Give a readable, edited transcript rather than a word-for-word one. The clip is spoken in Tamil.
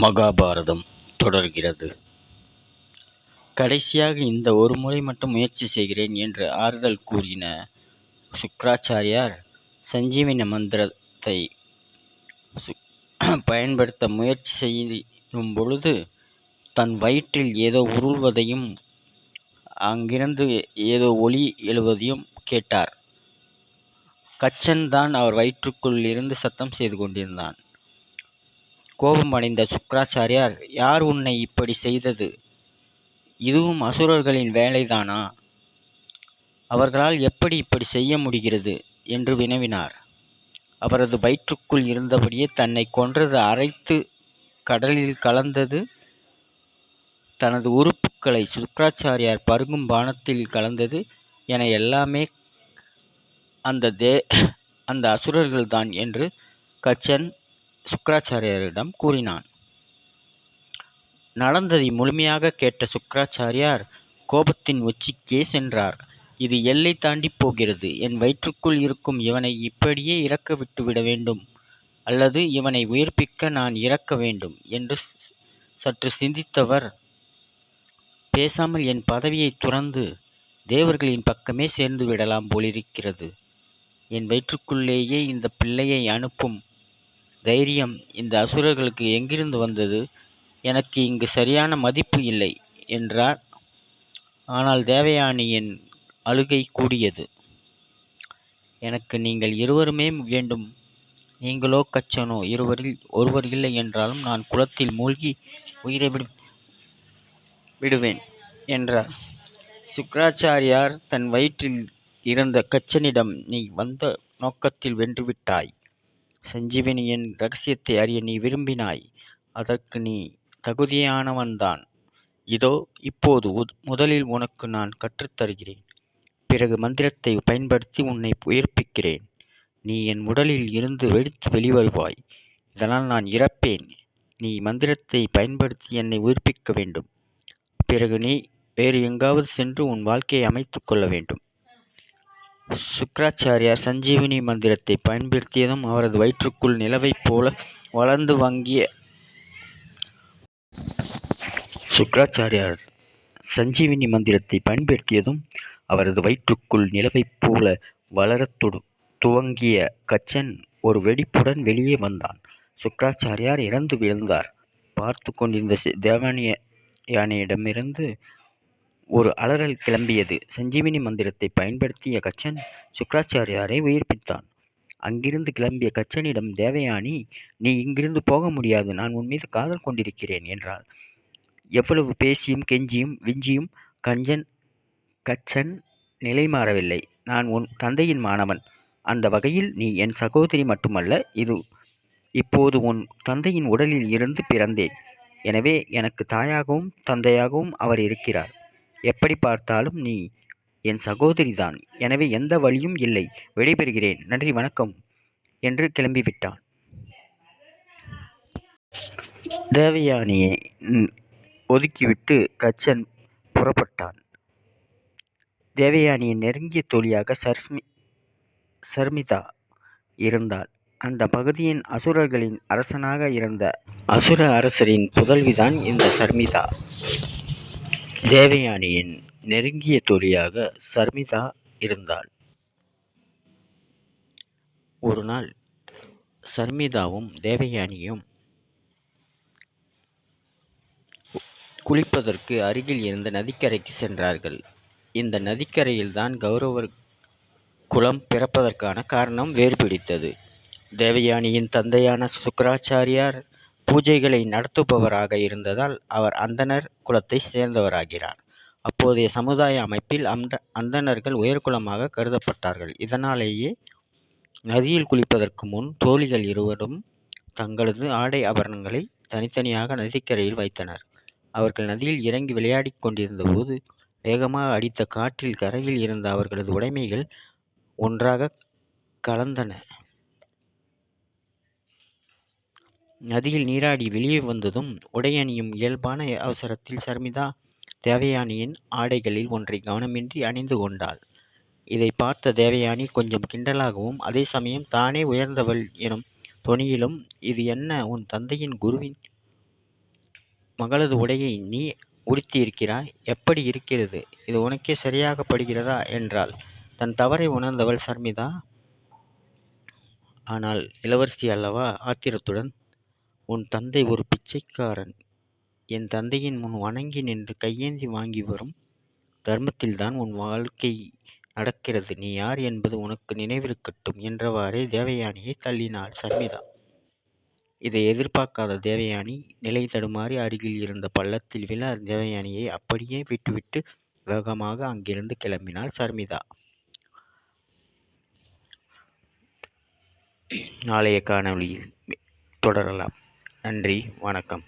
மகாபாரதம் தொடர்கிறது. கடைசியாக இந்த ஒரு முறை மட்டும் முயற்சி செய்கிறேன் என்று ஆறுதல் கூறின சுக்ராச்சாரியார் சஞ்சீவனி மந்திரத்தை பயன்படுத்த முயற்சி செய்யும் பொழுது தன் வயிற்றில் ஏதோ உருள்வதையும் அங்கிருந்து ஏதோ ஒலி எழுவதையும் கேட்டார். கச்சன் தான் அவர் வயிற்றுக்குள் இருந்து சத்தம் செய்து கொண்டிருந்தான். கோபம் அடைந்த சுக்ராச்சாரியார், யார் உன்னை இப்படி செய்தது? இதுவும் அசுரர்களின் வேலைதானா? அவர்களால் எப்படி இப்படி செய்ய முடிகிறது என்று வினவினார். அவரது வயிற்றுக்குள் இருந்தபடியே தன்னை கொன்றது அரைத்து கடலில் கலந்தது, தனது உறுப்புக்களை சுக்ராச்சாரியார் பருகும் பானத்தில் கலந்தது என எல்லாமே அந்த அசுரர்கள்தான் என்று கச்சன் சுக்ராச்சாரியாரிடம் கூறினான். நடந்ததை முழுமையாக கேட்ட சுக்ராச்சாரியார் கோபத்தின் உச்சிக்கே சென்றார். இது எல்லை தாண்டி போகிறது. என் வயிற்றுக்குள் இருக்கும் இவனை இப்படியே இறக்க விட்டுவிட வேண்டும், அல்லது இவனை உயிர்ப்பிக்க நான் இறக்க வேண்டும் என்று சற்று சிந்தித்தவர், பேசாமல் என் பதவியை துறந்து தேவர்களின் பக்கமே சேர்ந்து விடலாம் போலிருக்கிறது. என் வயிற்றுக்குள்ளேயே இந்த பிள்ளையை அனுப்பும் தைரியம் இந்த அசுரர்களுக்கு எங்கிருந்து வந்தது? எனக்கு இங்கு சரியான மதிப்பு இல்லை என்றார். ஆனால் தேவயானியின் அழுகை கூடியது. எனக்கு நீங்கள் இருவருமே வேண்டும். நீங்களோ கச்சனோ இருவரில் ஒருவர் இல்லை என்றாலும் நான் குளத்தில் மூழ்கி உயிரை விடுவேன் என்றார். சுக்ராச்சாரியார் தன் வயிற்றில் இருந்த கச்சனிடம், நீ வந்த நோக்கத்தில் வென்றுவிட்டாய். சஞ்சீவனியின் இரகசியத்தை அறிய நீ விரும்பினாய். அதற்கு நீ தகுதியானவன்தான். இதோ இப்போது முதலில் உனக்கு நான் கற்றுத்தருகிறேன். பிறகு மந்திரத்தை பயன்படுத்தி உன்னை உயிர்ப்பிக்கிறேன். நீ என் உடலில் இருந்து வெடித்து வெளிவருவாய். இதனால் நான் இறப்பேன். நீ மந்திரத்தை பயன்படுத்தி என்னை உயிர்ப்பிக்க வேண்டும். பிறகு நீ வேறு எங்காவது சென்று உன் வாழ்க்கையை அமைத்துக் கொள்ள வேண்டும். சுக்ராச்சாரியார் சஞ்சீவினி மந்திரத்தை பயன்படுத்தியதும் அவரது வயிற்றுக்குள் நிலவைப் போல வளர்ந்து வங்கிய சுக்ராச்சாரியார் சஞ்சீவினி மந்திரத்தை பயன்படுத்தியதும் அவரது வயிற்றுக்குள் நிலவைப் போல வளரத் துவங்கிய கச்சன் ஒரு வெடிப்புடன் வெளியே வந்தான். சுக்ராச்சாரியார் இறந்து விழுந்தார். பார்த்து கொண்டிருந்த தேவயானியிடமிருந்து ஒரு அலறல் கிளம்பியது. சஞ்சீவினி மந்திரத்தை பயன்படுத்திய கச்சன் சுக்ராச்சாரியாரை உயிர்ப்பித்தான். அங்கிருந்து கிளம்பிய கச்சனிடம் தேவயானி, நீ இங்கிருந்து போக முடியாது. நான் உன் மீது காதல் கொண்டிருக்கிறேன் என்றாள். எவ்வளவு பேசியும் கெஞ்சியும் விஞ்சியும் கச்சன் நிலை மாறவில்லை. நான் உன் தந்தையின் மாணவன். அந்த வகையில் நீ என் சகோதரி மட்டுமல்ல, இப்போது உன் தந்தையின் உடலில் இருந்து பிறந்தேன். எனவே எனக்கு தாயாகவும் தந்தையாகவும் அவர் இருக்கிறார். எப்படி பார்த்தாலும் நீ என் சகோதரிதான். எனவே எந்த வழியும் இல்லை. விடைபெறுகிறேன். நன்றி, வணக்கம் என்று கிளம்பிவிட்டான். தேவயானியை ஒதுக்கிவிட்டு கச்சன் புறப்பட்டான். தேவயானியின் நெருங்கிய தோழியாக சர்மிதா இருந்தாள். அந்த பகுதியின் அசுரர்களின் அரசனாக இருந்த அசுர அரசரின் புதல்விதான் இந்த சர்மிதா. தேவயானியின் நெருங்கிய தோழியாக சர்மிதா இருந்தாள். ஒரு நாள் சர்மிதாவும் தேவயானியும் குளிப்பதற்கு அருகில் இருந்த நதிக்கரைக்கு சென்றார்கள். இந்த நதிக்கரையில்தான் கௌரவர் குலம் பிறப்பதற்கான காரணம் வேறுபிடித்தது. தேவயானியின் தந்தையான சுக்ராச்சாரியார் பூஜைகளை நடத்துபவராக இருந்ததால் அவர் அந்தணர் குலத்தை சேர்ந்தவராகிறார். அப்போதைய சமுதாய அமைப்பில் அந்தணர்கள் உயர்குலமாக கருதப்பட்டார்கள். இதனாலேயே நதியில் குளிப்பதற்கு முன் தோழிகள் இருவரும் தங்களது ஆடை ஆபரணங்களை தனித்தனியாக நதிக்கரையில் வைத்தனர். அவர்கள் நதியில் இறங்கி விளையாடிக் கொண்டிருந்த போது வேகமாக அடித்த காற்றில் கரையில் இருந்த அவர்களது உடைமைகள் ஒன்றாக கலந்தன. நதியில் நீராடி வெளியே வந்ததும் உடையணியும் இயல்பான அவசரத்தில் சர்மிதா தேவயானியின் ஆடைகளில் ஒன்றை கவனமின்றி அணிந்து கொண்டாள். இதை பார்த்த தேவயானி கொஞ்சம் கிண்டலாகவும் அதே சமயம் தானே உயர்ந்தவள் எனும் தொனியிலும், இது என்ன, உன் தந்தையின் குருவின் மகளது உடையை நீ உடுத்தியிருக்கிறாய். எப்படி இருக்கிறது? இது உனக்கே சரியாகப் படுகிறதா? என்றாள். தன் தவறை உணர்ந்தவள் சர்மிதா. ஆனால் இளவரசி அல்லவா ஆத்திரத்துடன், உன் தந்தை ஒரு பிச்சைக்காரன். என் தந்தையின் முன் வணங்கி நின்று கையேந்தி வாங்கி வரும் தர்மத்தில்தான் உன் வாழ்க்கை நடக்கிறது. நீ யார் என்பது உனக்கு நினைவிருக்கட்டும் என்றவாறே தேவயானியை தள்ளினாள் சர்மிதா. இதை எதிர்பார்க்காத தேவயானி நிலை தடுமாறி அருகில் இருந்த பள்ளத்தில் விழ தேவயானியை அப்படியே விட்டுவிட்டு வேகமாக அங்கிருந்து கிளம்பினாள் சர்மிதா. நாளைய காணொளியில் தொடரலாம். நன்றி, வணக்கம்.